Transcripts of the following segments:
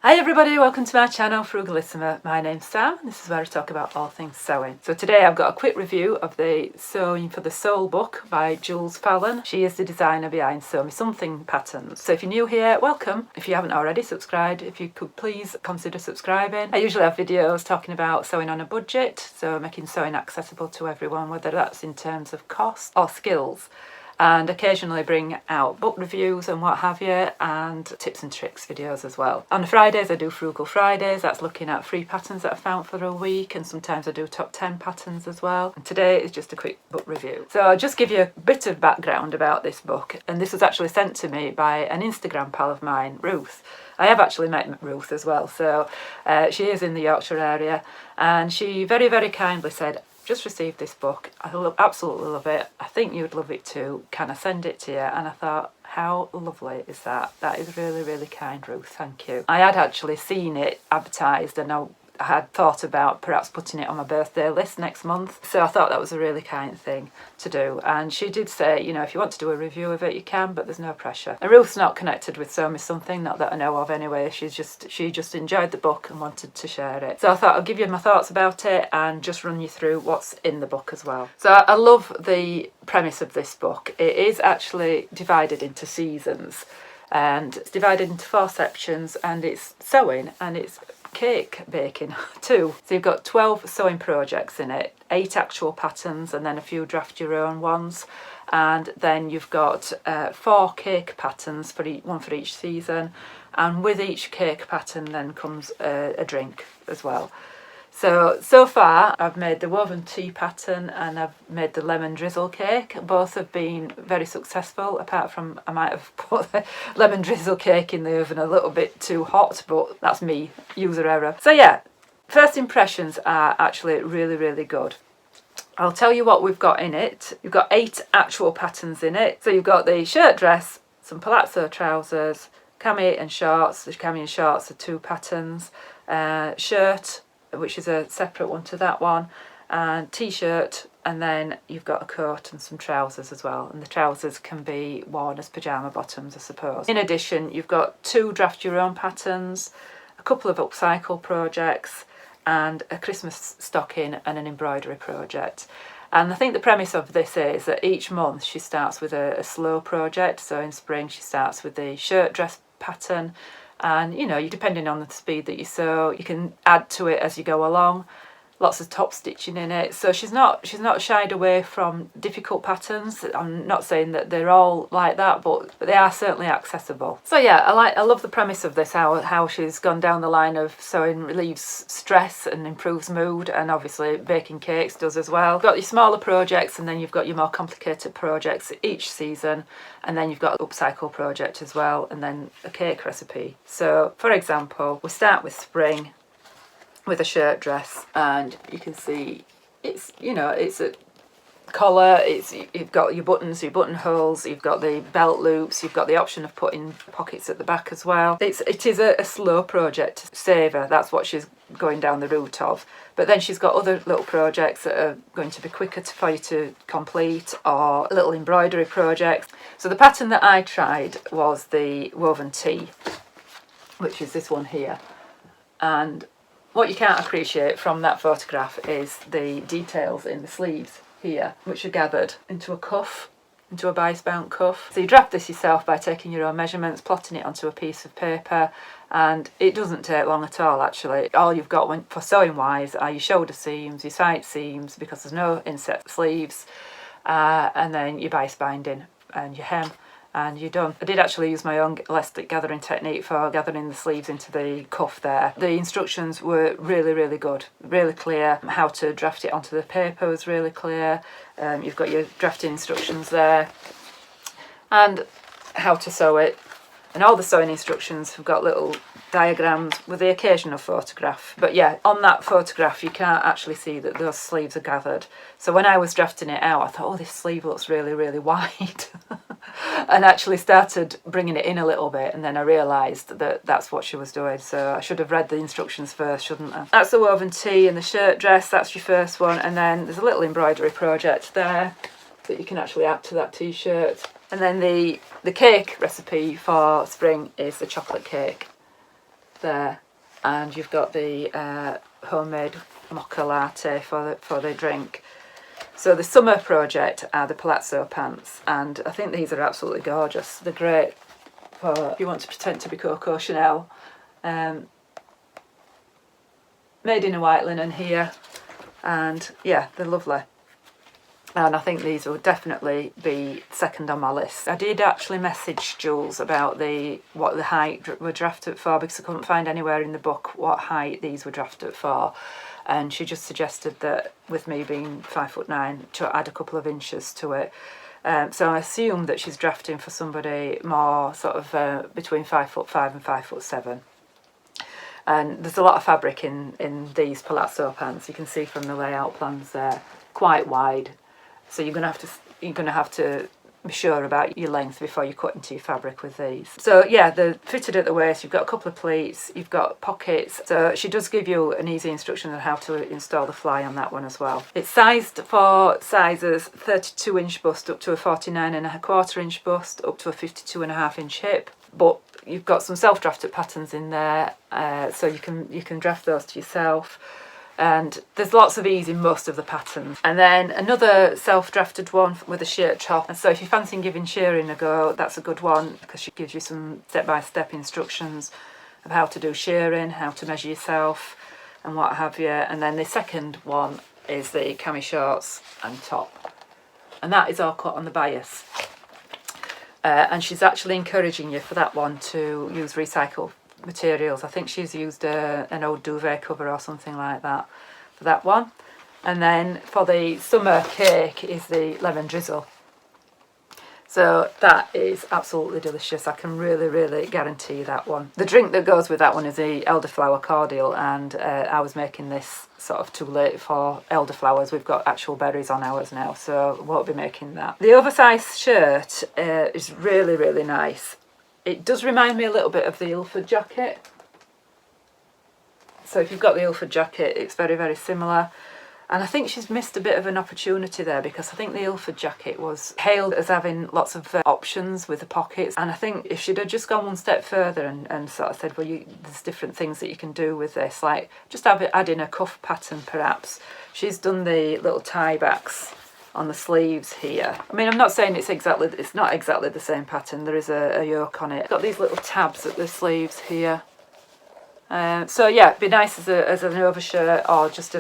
Hi everybody, welcome to my channel Frugalisama. My name's Sam and this is where I talk about all things sewing. So today I've got a quick review of the Sewing for the Soul book by Jules Fallon. She is the designer behind Sew Me Something patterns. So if you're new here, welcome. If you haven't already subscribed, if you could please consider subscribing. I usually have videos talking about sewing on a budget, so making sewing accessible to everyone, whether that's in terms of cost or skills. And occasionally bring out book reviews and what have you, and tips and tricks videos as well. On the Fridays I do Frugal Fridays, that's looking at free patterns that I found for a week, and sometimes I do top 10 patterns as well. And today is just a quick book review. So I'll just give you a bit of background about this book, and this was actually sent to me by an Instagram pal of mine, Ruth. I have actually met Ruth as well, so she is in the Yorkshire area, and she very, very kindly said, just received this book, I absolutely love it, I think you'd love it too, can I send it to you? And I thought, how lovely is that? That is really, really kind, Ruth, thank you. I had actually seen it advertised and I had thought about perhaps putting it on my birthday list next month, so I thought that was a really kind thing to do. And she did say, you know, if you want to do a review of it you can, but there's no pressure. And Ruth's not connected with Sew Me Something, not that I know of anyway. She just enjoyed the book and wanted to share it, so I thought I'll give you my thoughts about it and just run you through what's in the book as well. So I love the premise of this book. It is actually divided into seasons, and it's divided into 4 sections, and it's sewing and it's cake baking too. So you've got 12 sewing projects in it, 8 actual patterns and then a few draft your own ones, and then you've got 4 cake patterns, one for each season, and with each cake pattern then comes a drink as well. So far I've made the woven tea pattern and I've made the lemon drizzle cake. Both have been very successful, apart from I might have put the lemon drizzle cake in the oven a little bit too hot, but that's me, user error. So yeah, first impressions are actually really, really good. I'll tell you what we've got in it. You've got 8 actual patterns in it. So you've got the shirt dress, some palazzo trousers, cami and shorts. The cami and shorts are 2 patterns, shirt, which is a separate one to that one, and t-shirt, and then you've got a coat and some trousers as well, and the trousers can be worn as pyjama bottoms, I suppose. In addition, you've got 2 draft your own patterns, a couple of upcycle projects, and a Christmas stocking and an embroidery project. And I think the premise of this is that each month she starts with a slow project. So in spring she starts with the shirt dress pattern, and you know, depending on the speed that you sew, you can add to it as you go along. Lots of top stitching in it, so she's not shied away from difficult patterns. I'm not saying that they're all like that, but they are certainly accessible. So yeah, I love the premise of this, how she's gone down the line of sewing relieves stress and improves mood, and obviously baking cakes does as well. You've got your smaller projects and then you've got your more complicated projects each season, and then you've got an upcycle project as well, and then a cake recipe. So for example, we start with spring with a shirt dress, and you can see it's, you know, it's a collar, you've got your buttons, your buttonholes, you've got the belt loops, you've got the option of putting pockets at the back as well. It is a slow project to savour, that's what she's going down the route of. But then she's got other little projects that are going to be quicker for you to complete, or little embroidery projects. So the pattern that I tried was the woven tea, which is this one here. And what you can't appreciate from that photograph is the details in the sleeves here, which are gathered into a cuff, into a bias-bound cuff. So you draft this yourself by taking your own measurements, plotting it onto a piece of paper, and it doesn't take long at all actually. All you've got for sewing wise are your shoulder seams, your side seams, because there's no inset sleeves, and then your bias binding and your hem, and you're done. I did actually use my own elastic gathering technique for gathering the sleeves into the cuff there. The instructions were really, really good, really clear. How to draft it onto the paper was really clear. You've got your drafting instructions there, and how to sew it. And all the sewing instructions have got little diagrams with the occasional photograph. But yeah, on that photograph you can't actually see that those sleeves are gathered. So when I was drafting it out, I thought, oh, this sleeve looks really, really wide. And actually started bringing it in a little bit, and then I realised that that's what she was doing. So I should have read the instructions first, shouldn't I? That's the woven tee and the shirt dress, that's your first one. And then there's a little embroidery project there that you can actually add to that t-shirt. And then the cake recipe for spring is the chocolate cake. there, and you've got the homemade mocha latte for the drink. So the summer project are the palazzo pants, and I think these are absolutely gorgeous. They're great for if you want to pretend to be Coco Chanel. Made in a white linen here, and yeah, they're lovely. And I think these will definitely be second on my list. I did actually message Jules about what the height were drafted for, because I couldn't find anywhere in the book what height these were drafted for. And she just suggested that with me being 5'9", to add a couple of inches to it. So I assume that she's drafting for somebody more sort of between 5'5" and 5'7". And there's a lot of fabric in these palazzo pants. You can see from the layout plans there, quite wide. So you're gonna have to be sure about your length before you cut into your fabric with these. So yeah, they're fitted at the waist. You've got a couple of pleats. You've got pockets. So she does give you an easy instruction on how to install the fly on that one as well. It's sized for sizes 32-inch bust up to a 49.25-inch bust, up to a 52.5-inch hip. But you've got some self-drafted patterns in there, so you can draft those to yourself. And there's lots of ease in most of the patterns. And then another self-drafted one with a shirt top. And so if you're fancying giving shearing a go, that's a good one, because she gives you some step-by-step instructions of how to do shearing, how to measure yourself and what have you. And then the second one is the cami shorts and top. And that is all cut on the bias. And she's actually encouraging you for that one to use recycled materials. I think she's used an old duvet cover or something like that for that one. And then for the summer cake is the lemon drizzle. So that is absolutely delicious. I can really guarantee that one. The drink that goes with that one is the elderflower cordial, and I was making this sort of too late for elderflowers. We've got actual berries on ours now, so won't be making that. The oversized shirt is really nice. It does remind me a little bit of the Ilford jacket. So if you've got the Ilford jacket, it's very similar. And I think she's missed a bit of an opportunity there, because I think the Ilford jacket was hailed as having lots of options with the pockets. And I think if she'd have just gone one step further and sort of said, well, there's different things that you can do with this, like just add in a cuff pattern perhaps. She's done the little tie backs on the sleeves here. I mean, I'm not saying it's not exactly the same pattern. There is a yoke on it. Got these little tabs at the sleeves here. So yeah, it'd be nice as an overshirt, or just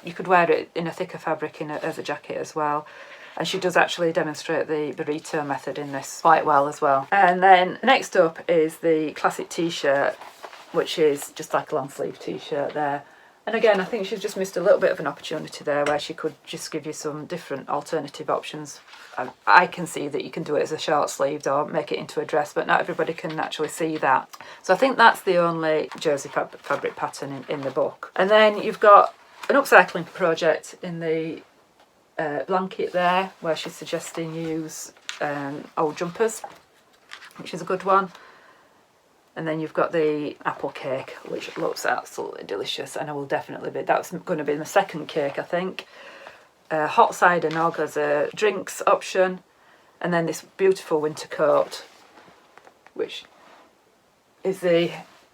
you could wear it in a thicker fabric as a jacket as well. And she does actually demonstrate the burrito method in this quite well as well. And then next up is the classic t-shirt, which is just like a long sleeve t-shirt there. And again, I think she's just missed a little bit of an opportunity there, where she could just give you some different alternative options. I can see that you can do it as a short sleeved or make it into a dress, but not everybody can actually see that. So I think that's the only jersey fabric pattern in the book. And then you've got an upcycling project in the blanket there, where she's suggesting you use old jumpers, which is a good one. And then you've got the apple cake, which looks absolutely delicious, and that's going to be my second cake, I think. Hot cider nog as a drinks option, and then this beautiful winter coat, which is the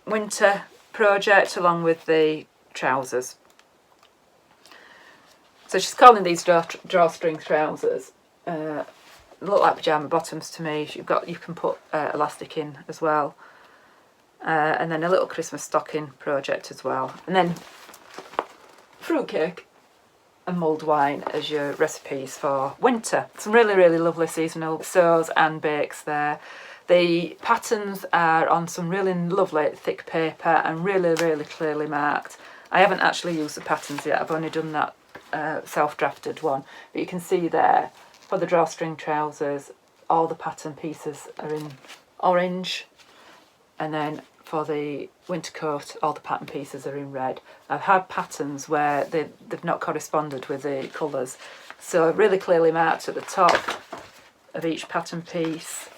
winter project along with the trousers. So she's calling these drawstring trousers. Look like pyjama bottoms to me. You can put elastic in as well. And then a little Christmas stocking project as well. And then fruitcake and mulled wine as your recipes for winter. Some really lovely seasonal sews and bakes there. The patterns are on some really lovely thick paper and really clearly marked. I haven't actually used the patterns yet. I've only done that self-drafted one. But you can see there, for the drawstring trousers, all the pattern pieces are in orange. And then for the winter coat, all the pattern pieces are in red. I've had patterns where they've not corresponded with the colours. So really clearly marked at the top of each pattern piece,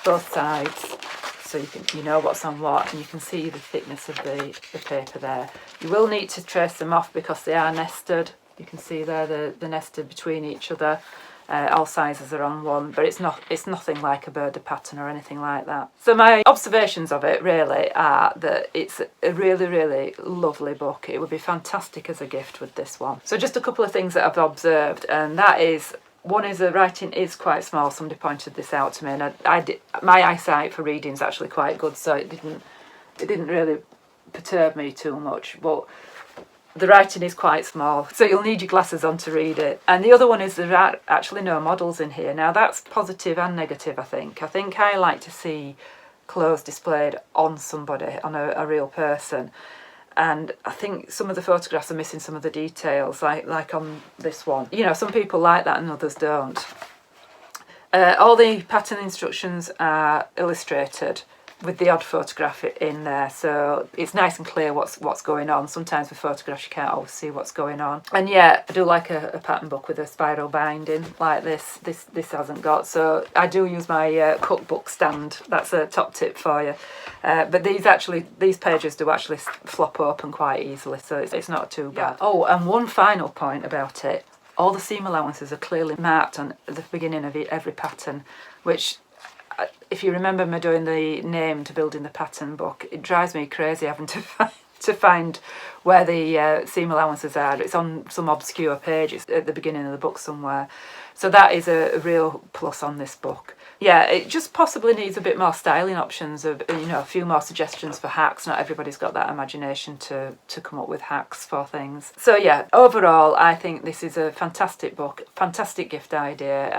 both sides, so you know what's on what, and you can see the thickness of the paper there. You will need to trace them off because they are nested. You can see there they're nested between each other. All sizes are on one, but it's nothing like a birder pattern or anything like that. So my observations of it really are that it's a really, really lovely book. It would be fantastic as a gift with this one. So just a couple of things that I've observed, and that is, one is the writing is quite small. Somebody pointed this out to me, and my eyesight for reading is actually quite good, so it didn't really perturb me too much. But the writing is quite small, so you'll need your glasses on to read it. And the other one is there are actually no models in here. Now that's positive and negative, I think. I think I like to see clothes displayed on somebody, on a real person. And I think some of the photographs are missing some of the details, like on this one. You know, some people like that and others don't. All the pattern instructions are illustrated with the odd photograph in there, so it's nice and clear what's going on. Sometimes with photographs you can't always see what's going on. And yeah, I do like a pattern book with a spiral binding like this. This hasn't got, so I do use my cookbook stand. That's a top tip for you. But these pages do actually flop open quite easily, so it's not too bad. Oh, and one final point about it. All the seam allowances are clearly marked on the beginning of every pattern, which, if you remember me doing the name to building the pattern book, it drives me crazy having to find where the seam allowances are. It's on some obscure page, it's at the beginning of the book somewhere. So that is a real plus on this book. Yeah, it just possibly needs a bit more styling options, of, you know, a few more suggestions for hacks. Not everybody's got that imagination to come up with hacks for things. So yeah, overall I think this is a fantastic book, fantastic gift idea,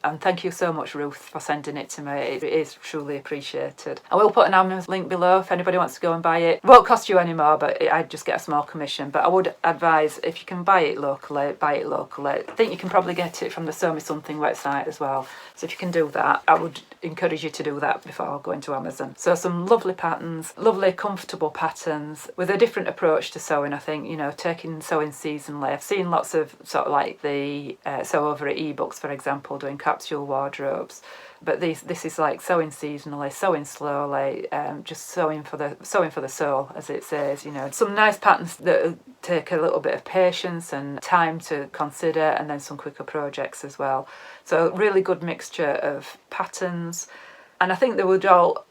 and thank you so much, Ruth, for sending it to me. It is truly appreciated. I will put an Amazon link below if anybody wants to go and buy it. It won't cost you any more, but I just get a small commission. But I would advise, if you can buy it locally, buy it locally. I think you can probably get it from the Sew Me Something website as well. So if you can do that, I would encourage you to do that before going to Amazon. So some lovely patterns, lovely comfortable patterns with a different approach to sewing, I think, you know, taking sewing seasonally. I've seen lots of sort of like the Sew Over It ebooks, for example, doing capsule wardrobes. But this is like sewing seasonally, sewing slowly, just sewing for the soul, as it says. You know, some nice patterns that take a little bit of patience and time to consider, and then some quicker projects as well. So really good mixture of patterns, and I think they would all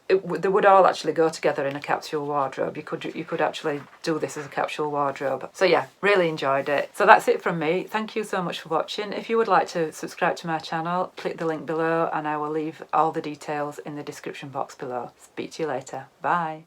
actually go together in a capsule wardrobe. You could actually do this as a capsule wardrobe. So yeah, really enjoyed it. So that's it from me. Thank you so much for watching. If you would like to subscribe to my channel, click the link below, and I will leave all the details in the description box below. Speak to you later. Bye.